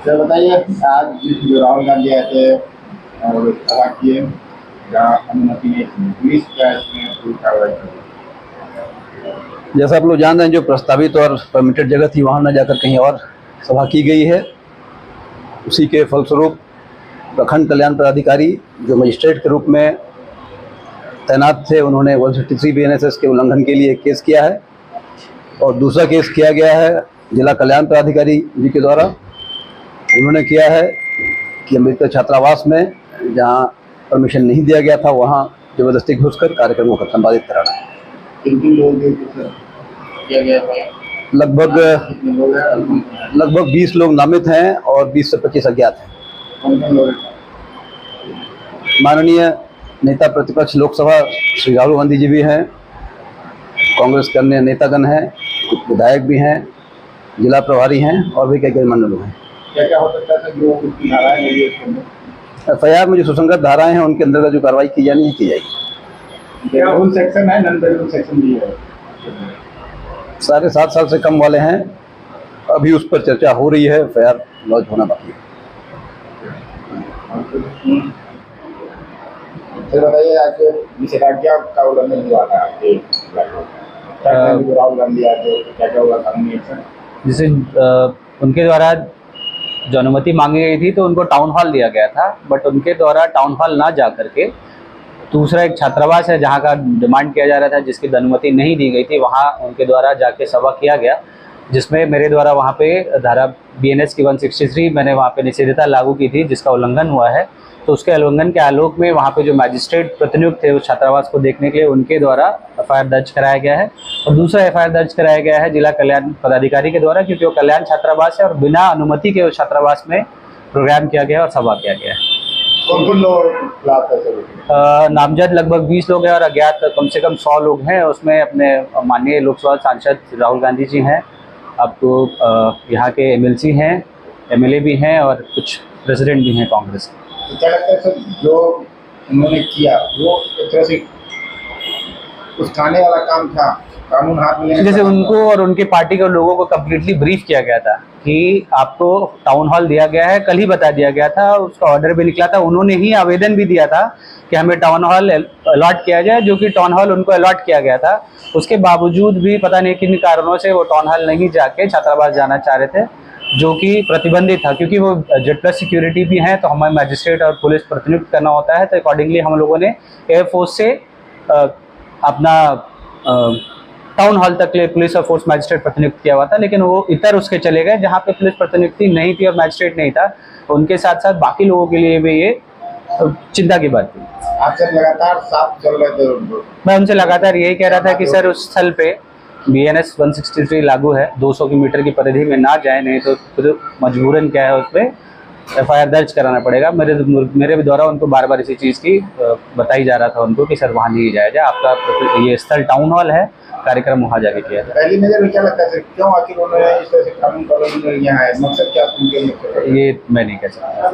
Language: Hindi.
सर बताइए, आज जो राहुल गांधी आए थे और सभा किए, जहाँ अनुमति नहीं थी, पुलिस क्या इसमें पूरी कार्रवाई की? जैसा आप लोग जान रहे हैं, जो प्रस्तावित और परमिटेड जगह थी वहाँ न जाकर कहीं और सभा की गई है। उसी के फलस्वरूप प्रखंड कल्याण पदाधिकारी जो मजिस्ट्रेट के रूप में तैनात थे, उन्होंने 163 BNSS के उल्लंघन के लिए केस किया है और दूसरा केस किया गया है जिला कल्याण पदाधिकारी जी के द्वारा। उन्होंने किया है कि अम्बेडकर छात्रावास में जहाँ परमिशन नहीं दिया गया था वहाँ जबरदस्ती घुसकर कार्यक्रमों को संपादित कराना है। किन लोगों के किया गया था? लगभग 20 लोग नामित हैं और 20 से 25 अज्ञात हैं। कौन लोग? माननीय नेता प्रतिपक्ष लोकसभा श्री राहुल गांधी जी भी हैं, कांग्रेस के अन्य नेतागण हैं, कुछ विधायक भी हैं, जिला प्रभारी हैं और भी कई गणमान्य लोग हैं। क्या क्या हो सकता है जो उसकी धाराएं नहीं है? FIR में जो सुसंगत धाराएं हैं उनके अंदर जो कार्रवाई की जानी है की जाएगी। बैरून सेक्शन है, नॉन बैरून सेक्शन भी है। सारे 7 साल से कम वाले हैं, अभी उस पर चर्चा हो रही है, FIR लॉन्च होना बाकी है। सर बताइए, आज निषेधाज्ञा का उल्लंघन हुआ था आपके राहुल गांधी आए थे, क्या क्या हुआ कानूनी एक्शन? जिसे उनके द्वारा जो अनुमति मांगी गई थी तो उनको टाउन हॉल दिया गया था, बट उनके द्वारा टाउन हॉल ना जा करके दूसरा एक छात्रावास है जहां का डिमांड किया जा रहा था, जिसकी अनुमति नहीं दी गई थी, वहां उनके द्वारा जाके सभा किया गया, जिसमें मेरे द्वारा वहां पे धारा BNS की 163 मैंने वहां पे निषेधता लागू की थी, जिसका उल्लंघन हुआ है। तो उसके उल्लंघन के आलोक में वहाँ पे जो मैजिस्ट्रेट प्रतिनियुक्त थे उस छात्रावास को देखने के लिए उनके द्वारा FIR दर्ज कराया गया है और दूसरा FIR दर्ज कराया गया है जिला कल्याण पदाधिकारी के द्वारा, क्योंकि वो कल्याण छात्रावास है और बिना अनुमति के उस छात्रावास में प्रोग्राम किया गया और सभा किया गया है। कौन लोग? नामजद लगभग 20 लोग हैं और अज्ञात कम से कम 100 लोग हैं। उसमें अपने माननीय लोकसभा सांसद राहुल गांधी जी हैं, आपको यहाँ के MLC हैं, MLA भी हैं और कुछ प्रेसिडेंट भी हैं कांग्रेस के। तो क्या लगता है सर, जो उन्होंने किया वो एक तरह से कुछ खाने वाला काम था, कानून हाथ में लेने? जैसे उनको और उनके पार्टी के लोगों को कम्प्लीटली ब्रीफ किया गया था कि आपको टाउन हॉल दिया गया है, कल ही बता दिया गया था, उसका ऑर्डर भी निकला था, उन्होंने ही आवेदन भी दिया था कि हमें टाउन हॉल अलॉट किया जाए, जो कि टाउन हॉल उनको अलॉट किया गया था। उसके बावजूद भी पता नहीं किन कारणों से वो टाउन हॉल नहीं जाके छात्रावास जाना चाह रहे थे, जो कि प्रतिबंधित था, क्योंकि वो Z+ सिक्योरिटी भी हैं, तो हमें मैजिस्ट्रेट और पुलिस प्रतिनियुक्त करना होता है। तो अकॉर्डिंगली हम लोगों ने एयरफोर्स से अपना टाउन हॉल तक ले पुलिस और फोर्स मैजिस्ट्रेट प्रतिनियुक्त किया हुआ था, लेकिन वो इतर उसके चले गए जहाँ पे पुलिस प्रतिनियुक्ति नहीं थी और मैजिस्ट्रेट नहीं था। उनके साथ साथ बाकी लोगों के लिए भी ये चिंता की बात थी। आपसे लगातार साथ चल रहे थे? मैं उनसे लगातार यही कह रहा था कि सर उस स्थल पे BNS 163 लागू है, 200 मीटर की परिधि में ना जाए, नहीं तो फिर मजबूरन क्या है उस पर FIR दर्ज कराना पड़ेगा। मेरे द्वारा उनको बार बार इसी चीज़ की बताई जा रहा था उनको कि सर वहाँ नहीं जाया जाए, आपका ये स्थल टाउन हॉल है, कार्यक्रम वहाँ जाके किया जाए। पहली नजर में क्या लगता है सर, क्यों आखिर उन्होंने इस तरह से कानून यहाँ है, मकसद क्या उनके? ये मैं नहीं कह सकता।